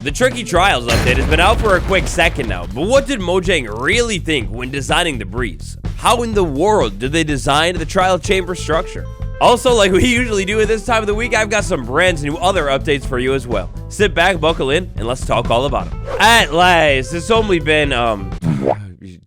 The Tricky Trials update has been out for a quick second now, but what did Mojang really think when designing the breeze? How in the world did they design the trial chamber structure? Also, like we usually do at this time of the week, I've got some brand new other updates for you as well. Sit back, buckle in, and let's talk all about them. At last, it's only been,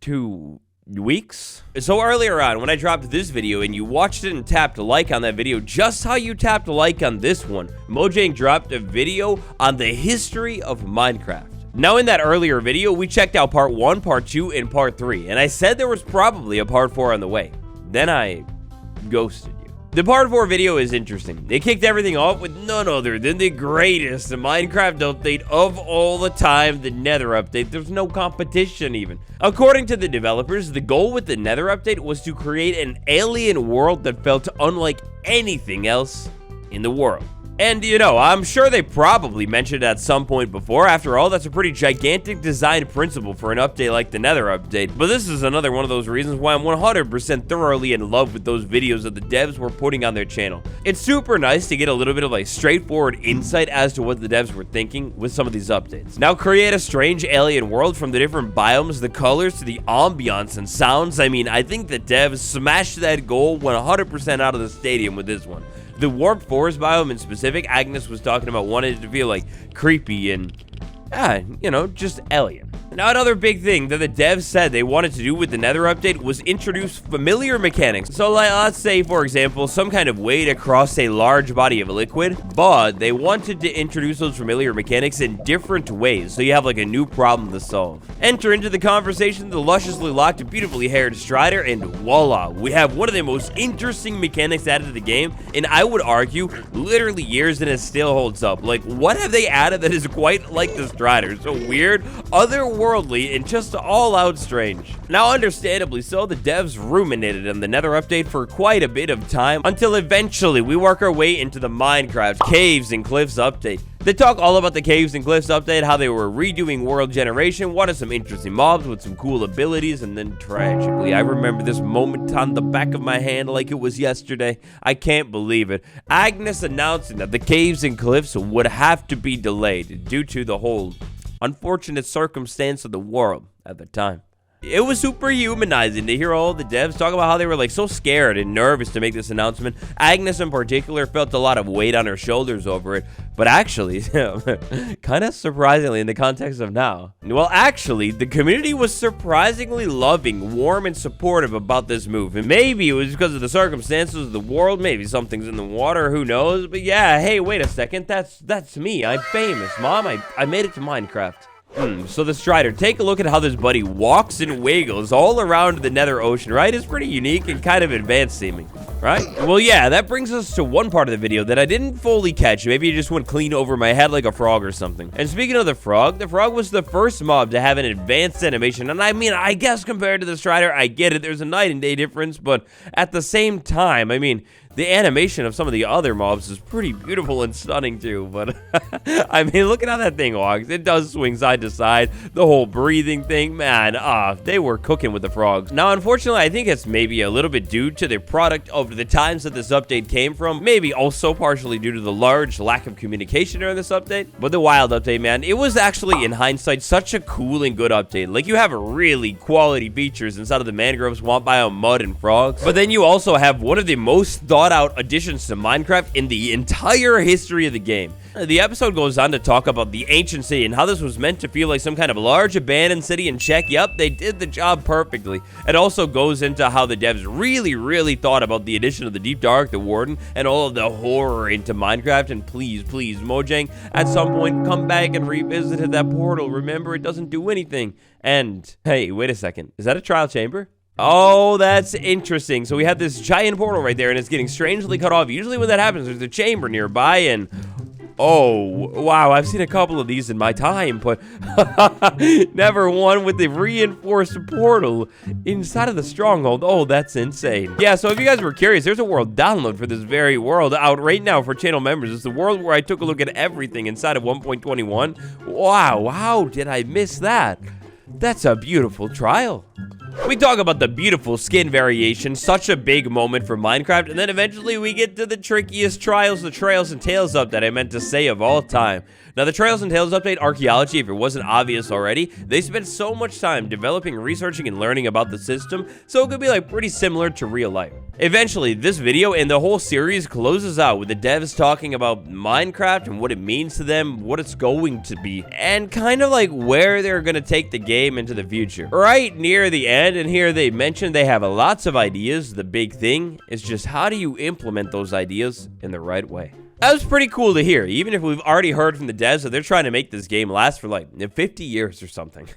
2 weeks? So earlier on, when I dropped this video and you watched it and tapped like on that video, just how you tapped like on this one, Mojang dropped a video on the history of Minecraft. Now, in that earlier video, we checked out part 1, part 2, and part 3, and I said there was probably a part 4 on the way. Then I ghosted you. The part 4 video is interesting. They kicked everything off with none other than the greatest Minecraft update of all the time, the Nether update. There's no competition even. According to the developers, the goal with the Nether update was to create an alien world that felt unlike anything else in the world. And, you know, I'm sure they probably mentioned it at some point before. After all, that's a pretty gigantic design principle for an update like the Nether update. But this is another one of those reasons why I'm 100% thoroughly in love with those videos that the devs were putting on their channel. It's super nice to get a little bit of like straightforward insight as to what the devs were thinking with some of these updates. Now, create a strange alien world from the different biomes, the colors, to the ambiance and sounds. I mean, I think the devs smashed that goal 100% out of the stadium with this one. The warped forest biome in specific, Agnes was talking about wanting it to feel like creepy and, you know, just alien. Now, another big thing that the devs said they wanted to do with the Nether update was introduce familiar mechanics. So, like, let's say, for example, some kind of way to cross a large body of liquid, but they wanted to introduce those familiar mechanics in different ways, so you have, like, a new problem to solve. Enter into the conversation the lusciously locked, beautifully haired Strider, and voila, we have one of the most interesting mechanics added to the game, and I would argue, literally years, and it still holds up. Like, what have they added that is quite like the Strider? So weird, otherworldly, and just all-out strange. Now, understandably so, the devs ruminated on the Nether update for quite a bit of time until eventually we work our way into the Minecraft Caves and Cliffs update. They talk all about the Caves and Cliffs update, how they were redoing world generation, wanted some interesting mobs with some cool abilities, and then tragically, I remember this moment on the back of my hand like it was yesterday. I can't believe it. Agnes announcing that the Caves and Cliffs would have to be delayed due to the whole unfortunate circumstance of the world at the time. It was super humanizing to hear all the devs talk about how they were like so scared and nervous to make this announcement. Agnes in particular felt a lot of weight on her shoulders over it, but actually, kind of surprisingly in the context of now. Well, actually, the community was surprisingly loving, warm, and supportive about this move. And maybe it was because of the circumstances of the world, maybe something's in the water, who knows? But yeah, hey, wait a second, that's me. I'm famous, Mom. I made it to Minecraft. So the Strider, take a look at how this buddy walks and wiggles all around the Nether Ocean, right? It's pretty unique and kind of advanced seeming, right? Well, yeah, that brings us to one part of the video that I didn't fully catch. Maybe it just went clean over my head like a frog or something. And speaking of the frog was the first mob to have an advanced animation. And I mean, I guess compared to the Strider, I get it. There's a night and day difference, but at the same time, I mean, the animation of some of the other mobs is pretty beautiful and stunning too, but I mean, look at how that thing walks. It does swing side to side. The whole breathing thing, man, they were cooking with the frogs. Now, unfortunately, I think it's maybe a little bit due to the product of the times that this update came from. Maybe also partially due to the large lack of communication during this update. But the wild update, man, it was actually, in hindsight, such a cool and good update. Like, you have really quality features inside of the mangrove swamp biome, mud, and frogs. But then you also have one of the most thought out additions to Minecraft in the entire history of the game. The episode goes on to talk about the ancient city and how this was meant to feel like some kind of large abandoned city, and check, yep, they did the job perfectly. It also goes into how the devs really thought about the addition of the Deep Dark, the Warden, and all of the horror into Minecraft. And please, Mojang, at some point, come back and revisit that portal. Remember, it doesn't do anything. And, hey, wait a second. Is that a trial chamber? Oh, that's interesting. So we have this giant portal right there, and it's getting strangely cut off. Usually when that happens, there's a chamber nearby, and oh, wow, I've seen a couple of these in my time, but never one with the reinforced portal inside of the stronghold. Oh, that's insane. Yeah, so if you guys were curious, there's a world download for this very world out right now for channel members. It's the world where I took a look at everything inside of 1.21. Wow, how did I miss that? That's a beautiful trial. We talk about the beautiful skin variation, such a big moment for Minecraft, and then eventually we get to the trickiest trials, the trails and tales up that I meant to say of all time. Now, the Trails and Tales update archaeology, if it wasn't obvious already, they spent so much time developing, researching, and learning about the system, so it could be like pretty similar to real life. Eventually, this video and the whole series closes out with the devs talking about Minecraft and what it means to them, what it's going to be, and kind of like where they're going to take the game into the future. Right near the end, and here they mention they have lots of ideas. The big thing is just how do you implement those ideas in the right way. That was pretty cool to hear, even if we've already heard from the devs that they're trying to make this game last for like 50 years or something.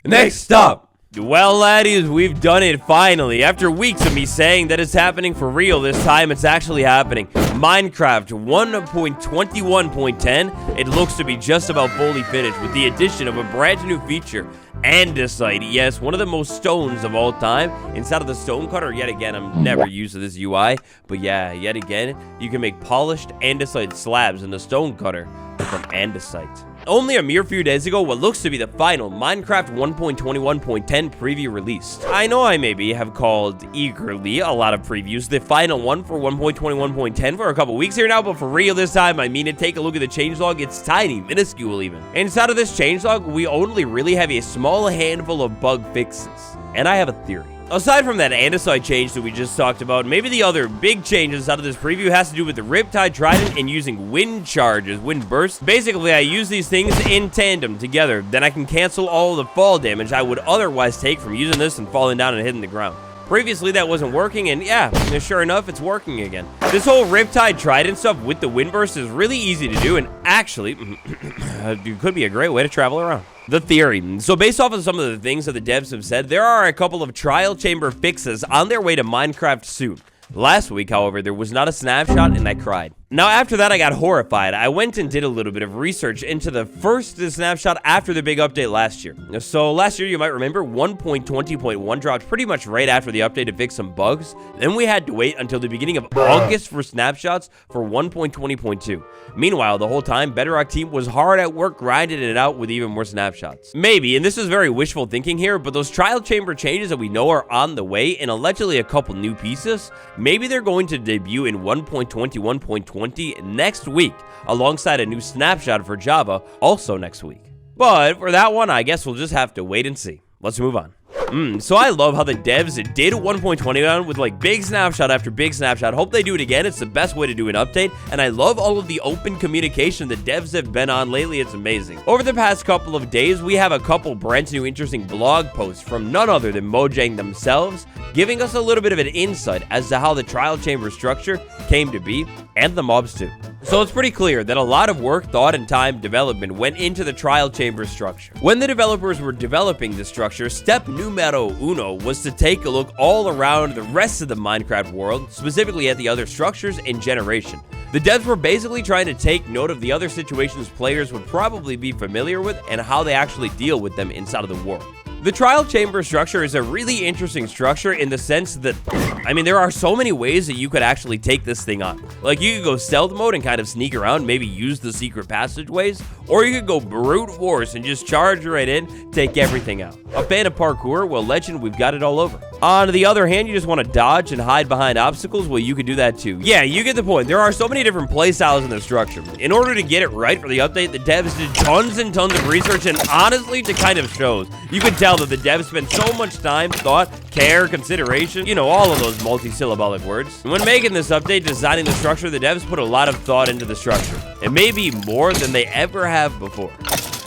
Next up. Well, laddies, we've done it finally. After weeks of me saying that it's happening for real, this time it's actually happening. Minecraft 1.21.10, it looks to be just about fully finished with the addition of a brand new feature, andesite. Yes, one of the most stones of all time. Inside of the stone cutter, yet again, I'm never used to this UI, but yeah, yet again, you can make polished andesite slabs in the stone cutter from andesite. Only a mere few days ago, what looks to be the final Minecraft 1.21.10 preview released. I know I maybe have called eagerly a lot of previews the final one for 1.21.10 for a couple weeks here now, but for real this time, I mean it. Take a look at the changelog. It's tiny, minuscule even. Inside of this changelog, we only really have a small handful of bug fixes, and I have a theory. Aside from that andesite change that we just talked about, maybe the other big changes out of this preview has to do with the Riptide Trident and using wind charges, wind bursts. Basically, I use these things in tandem together, then I can cancel all of the fall damage I would otherwise take from using this and falling down and hitting the ground. Previously, that wasn't working, and yeah, sure enough, it's working again. This whole Riptide Trident stuff with the wind burst is really easy to do, and actually, it could be a great way to travel around. The theory. So based off of some of the things that the devs have said, there are a couple of trial chamber fixes on their way to Minecraft soon. Last week, however, there was not a snapshot, and I cried. Now, after that, I got horrified. I went and did a little bit of research into the first snapshot after the big update last year. So last year, you might remember, 1.20.1 dropped pretty much right after the update to fix some bugs. Then we had to wait until the beginning of August for snapshots for 1.20.2. Meanwhile, the whole time, Bedrock team was hard at work grinding it out with even more snapshots. Maybe, and this is very wishful thinking here, but those trial chamber changes that we know are on the way and allegedly a couple new pieces, maybe they're going to debut in 1.21.20 next week, alongside a new snapshot for Java, also next week. But for that one, I guess we'll just have to wait and see. Let's move on. So I love how the devs did 1.21 with like big snapshot after big snapshot. Hope they do it again. It's the best way to do an update, and I love all of the open communication the devs have been on lately. It's amazing. Over the past couple of days, we have a couple brand new interesting blog posts from none other than Mojang themselves, giving us a little bit of an insight as to how the trial chamber structure came to be, and the mobs too. So it's pretty clear that a lot of work, thought, and time development went into the trial chamber structure. When the developers were developing the structure, step numero uno was to take a look all around the rest of the Minecraft world, specifically at the other structures in generation. The devs were basically trying to take note of the other situations players would probably be familiar with and how they actually deal with them inside of the world. The trial chamber structure is a really interesting structure in the sense that, I mean, there are so many ways that you could actually take this thing on. Like, you could go stealth mode and kind of sneak around, maybe use the secret passageways, or you could go brute force and just charge right in, take everything out. A fan of parkour? Well, legend, we've got it all over. On the other hand, you just want to dodge and hide behind obstacles? Well, you could do that too. Yeah, you get the point. There are so many different playstyles in the structure. In order to get it right for the update, the devs did tons and tons of research, and honestly, it kind of shows. You could tell that the devs spent so much time, thought, care, consideration, you know, all of those multi-syllabic words. When making this update, designing the structure, the devs put a lot of thought into the structure. It may be more than they ever have before.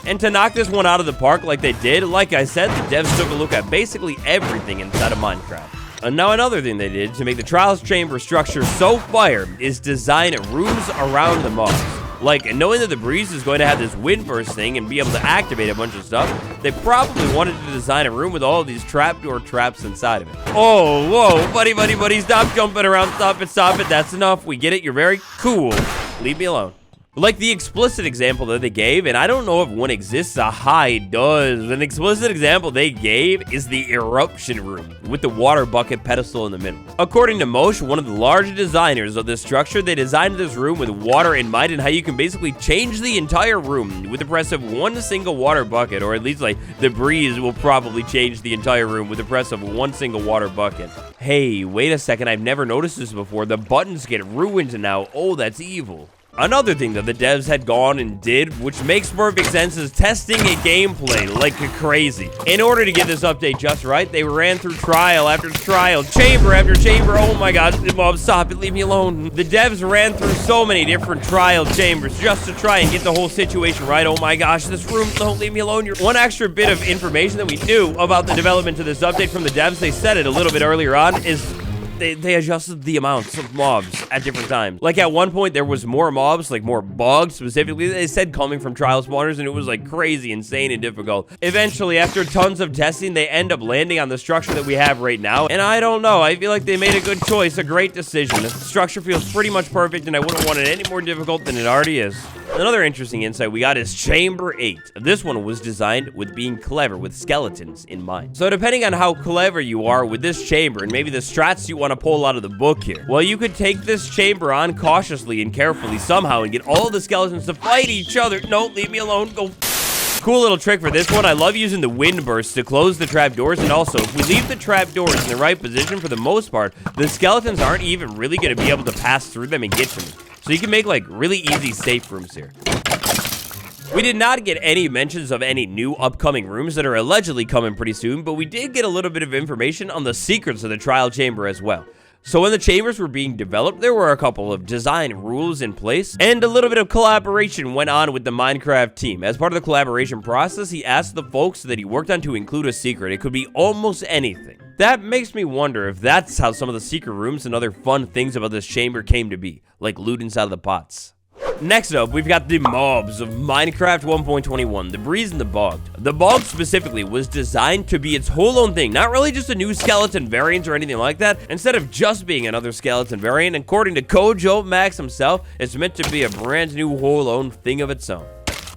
And to knock this one out of the park like they did, like I said, the devs took a look at basically everything inside of Minecraft. And now another thing they did to make the trials chamber structure so fire is design rooms around the mobs. Like, knowing that the breeze is going to have this wind burst thing and be able to activate a bunch of stuff, they probably wanted to design a room with all of these trapdoor traps inside of it. Oh, whoa, buddy, stop jumping around, stop it, that's enough, we get it, you're very cool, leave me alone. Like the explicit example that they gave, and I don't know if one exists, it does. An explicit example they gave is the eruption room with the water bucket pedestal in the middle. According to Mosh, one of the large designers of this structure, they designed this room with water in mind and how you can basically change the entire room with the press of one single water bucket, or at least like the breeze will probably change the entire room with the press of one single water bucket. Hey, wait a second, I've never noticed this before. The buttons get ruined now. Oh, that's evil. Another thing that the devs had gone and did, which makes perfect sense, is testing a gameplay like crazy. In order to get this update just right, they ran through trial after trial, chamber after chamber. Oh my gosh, Bob, stop it, leave me alone. The devs ran through so many different trial chambers just to try and get the whole situation right. Oh my gosh, this room, don't leave me alone. One extra bit of information that we knew about the development of this update from the devs, they said it a little bit earlier on, is they adjusted the amounts of mobs at different times. Like at one point, there was more mobs, like more bugs specifically, they said coming from trial spawners, and it was like crazy, insane, and difficult. Eventually, after tons of testing, they end up landing on the structure that we have right now. And I don't know, I feel like they made a good choice, a great decision. The structure feels pretty much perfect, and I wouldn't want it any more difficult than it already is. Another interesting insight we got is Chamber 8. This one was designed with being clever with skeletons in mind. So depending on how clever you are with this chamber and maybe the strats you want to pull out of the book here, well, you could take this chamber on cautiously and carefully somehow and get all the skeletons to fight each other. No, leave me alone. Go. Cool little trick for this one. I love using the wind burst to close the trapdoors, and also if we leave the trapdoors in the right position, for the most part, the skeletons aren't even really going to be able to pass through them and get to me. So you can make like really easy safe rooms here. We did not get any mentions of any new upcoming rooms that are allegedly coming pretty soon, but we did get a little bit of information on the secrets of the trial chamber as well. So when the chambers were being developed, there were a couple of design rules in place, and a little bit of collaboration went on with the Minecraft team. As part of the collaboration process, he asked the folks that he worked on to include a secret. It could be almost anything. That makes me wonder if that's how some of the secret rooms and other fun things about this chamber came to be, like loot inside of the pots. Next up, we've got the mobs of Minecraft 1.21, the Breeze and the Bogged. The Bogged specifically was designed to be its whole own thing, not really just a new skeleton variant or anything like that. Instead of just being another skeleton variant, according to Kojo Max himself, it's meant to be a brand new whole own thing of its own.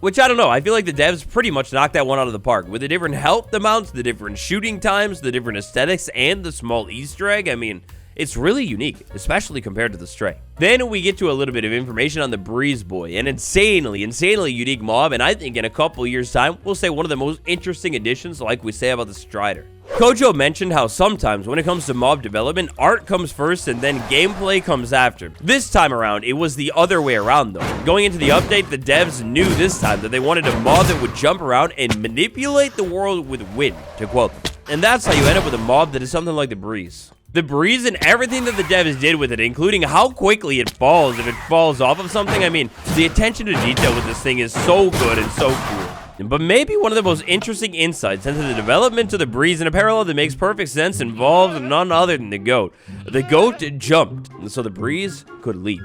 Which, I don't know, I feel like the devs pretty much knocked that one out of the park. With the different health amounts, the different shooting times, the different aesthetics, and the small Easter egg, I mean, it's really unique, especially compared to the Stray. Then we get to a little bit of information on the Breeze Boy, an insanely unique mob, and I think in a couple years' time, we'll say one of the most interesting additions like we say about the Strider. Kojo mentioned how sometimes when it comes to mob development, art comes first and then gameplay comes after. This time around, it was the other way around though. Going into the update, the devs knew this time that they wanted a mob that would jump around and manipulate the world with wind, to quote them. And that's how you end up with a mob that is something like the Breeze. The Breeze and everything that the devs did with it, including how quickly it falls if it falls off of something. I mean, the attention to detail with this thing is so good and so cool. But maybe one of the most interesting insights into the development of the Breeze in a parallel that makes perfect sense involves none other than the goat. The goat jumped, so the Breeze could leap.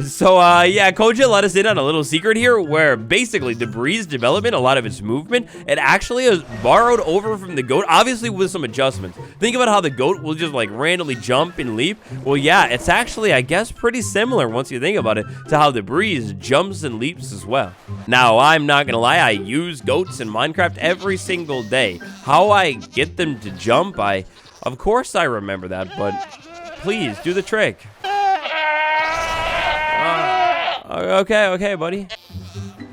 So, yeah, Kojo let us in on a little secret here where basically the Breeze development, a lot of its movement, it actually is borrowed over from the goat, obviously with some adjustments. Think about how the goat will just like randomly jump and leap. Well, yeah, it's actually, I guess, pretty similar once you think about it to how the Breeze jumps and leaps as well. Now, I'm not gonna lie, I use goats in Minecraft every single day. How I get them to jump, of course I remember that, but please do the trick. Okay, buddy.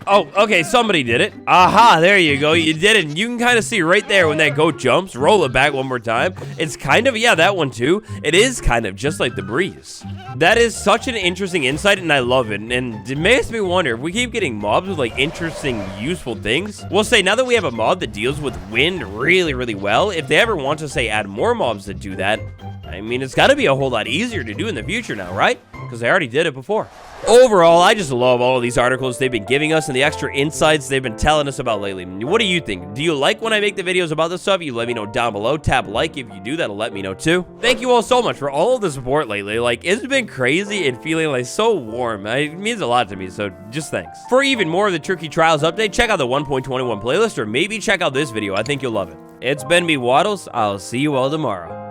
Oh, okay, somebody did it. Aha, there you go. You did it. And you can kind of see right there when that goat jumps. Roll it back one more time. It's kind of, yeah, that one too. It is kind of just like the Breeze. That is such an interesting insight, and I love it. And it makes me wonder if we keep getting mobs with like interesting, useful things. We'll say now that we have a mob that deals with wind really well, if they ever want to say add more mobs that do that, I mean, it's got to be a whole lot easier to do in the future now, right? Because they already did it before. Overall, I just love all of these articles they've been giving us and the extra insights they've been telling us about lately. What do you think? Do you like when I make the videos about this stuff? You let me know down below. Tap like if you do. That'll let me know too. Thank you all so much for all of the support lately. Like, it's been crazy and feeling like so warm. It means a lot to me, so just thanks. For even more of the Tricky Trials update, check out the 1.21 playlist or maybe check out this video. I think you'll love it. It's been me, Waddles. I'll see you all tomorrow.